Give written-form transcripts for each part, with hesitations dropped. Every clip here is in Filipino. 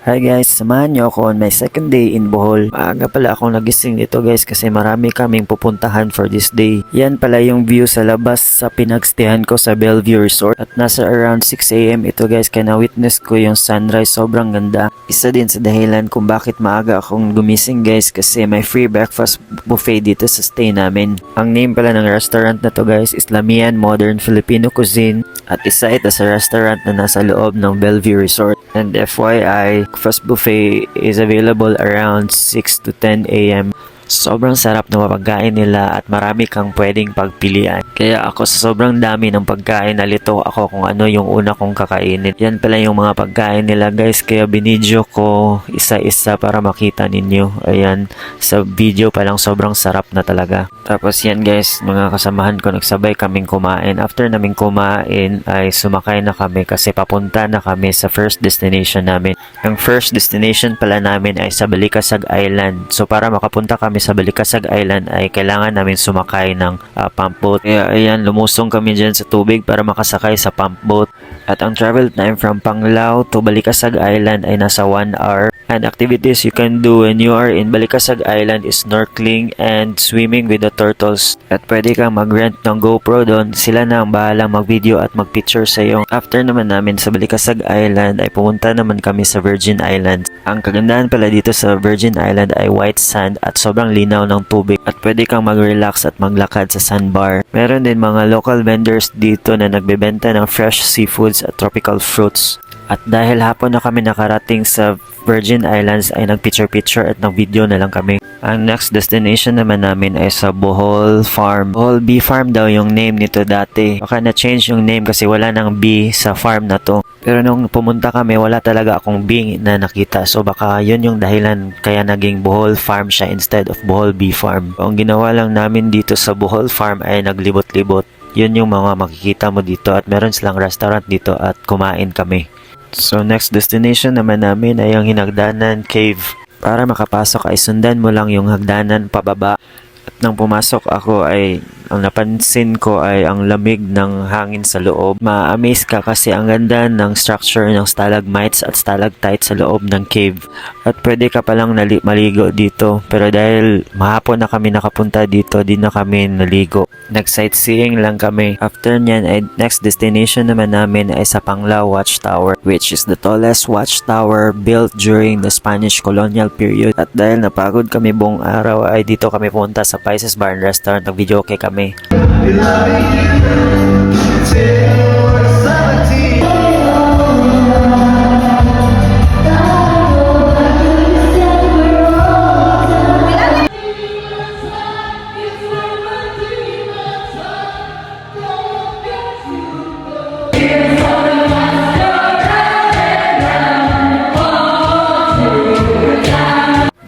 Hi guys, samahan niyo ako on my second day in Bohol. Maaga pala akong nagising dito guys kasi marami kaming pupuntahan for this day. Yan pala yung view sa labas sa pinagstehan ko sa Bellevue Resort. At nasa around 6 AM ito guys kaya na-witness ko yung sunrise, sobrang ganda. Isa din sa dahilan kung bakit maaga akong gumising guys kasi may free breakfast buffet dito sa stay namin. Ang name pala ng restaurant na to guys is Lamian Modern Filipino Cuisine. At isa ito sa restaurant na nasa loob ng Bellevue Resort. And FYI, breakfast buffet is available around 6 to 10 AM. Sobrang sarap ng pagkain nila at marami kang pwedeng pagpilian. Kaya ako sa sobrang dami ng pagkain nalito ako kung ano yung una kong kakainin. Yan pala yung mga pagkain nila guys kaya binidyo ko isa-isa para makita ninyo. Ayan, sa video pa lang sobrang sarap na talaga. Tapos yan guys, mga kasamahan ko nagsabay kaming kumain. After naming kumain ay sumakay na kami kasi papunta na kami sa first destination namin. Ang first destination pala namin ay sa Balikasag Island. So para makapunta kami sa Balikasag Island ay kailangan namin sumakay ng pump boat. Kaya ayan, lumusong kami dyan sa tubig para makasakay sa pump boat. At ang travel time from Panglao to Balikasag Island ay nasa 1 hour. And activities you can do when you are in Balikasag Island is snorkeling and swimming with the turtles. At pwede kang mag-rent ng GoPro doon. Sila na ang bahalang mag-video at mag-picture sa iyo. After naman namin sa Balikasag Island ay pumunta naman kami sa Virgin Islands. Ang kagandahan pala dito sa Virgin Island ay white sand at sobrang linaw ng tubig. At pwede kang mag-relax at maglakad sa sandbar. Meron din mga local vendors dito na nagbebenta ng fresh seafoods at tropical fruits. At dahil hapon na kami nakarating sa Virgin Islands ay nag-picture-picture at nag-video na lang kami. Ang next destination naman namin ay sa Bohol Farm. Bohol Bee Farm daw yung name nito dati. Baka na-change yung name kasi wala nang bee sa farm na to. Pero nung pumunta kami wala talaga akong bee na nakita. So baka yun yung dahilan kaya naging Bohol Farm siya instead of Bohol Bee Farm. So, ang ginawa lang namin dito sa Bohol Farm ay naglibot-libot. Yun yung mga makikita mo dito at meron silang restaurant dito at kumain kami. So next destination naman namin ay ang Hinagdanan Cave. Para makapasok ay sundan mo lang yung hagdanan pababa. At nang pumasok ako ay ang napansin ko ay ang lamig ng hangin sa loob. Ma-amaze ka kasi ang ganda ng structure ng stalagmites at stalactites sa loob ng cave. At pwede ka palang maligo dito. Pero dahil mahapon na kami nakapunta dito, di na kami naligo. Nag-sightseeing lang kami. After nyan ay next destination naman namin ay sa Panglao Watchtower, which is the tallest watchtower built during the Spanish colonial period. At dahil napagod kami buong araw ay dito kami punta sa Pisces Bar and Restaurant. Nag-video okay kami.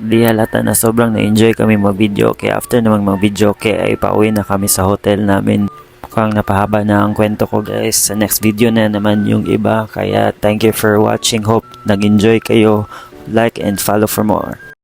Di halata na sobrang na-enjoy kami mag-video kaya after namang mag-video kaya ay pauwi na kami sa hotel namin. Mukhang napahaba na ang kwento ko guys. Sa next video na naman yung iba kaya thank you for watching. Hope nag-enjoy kayo. Like and follow for more.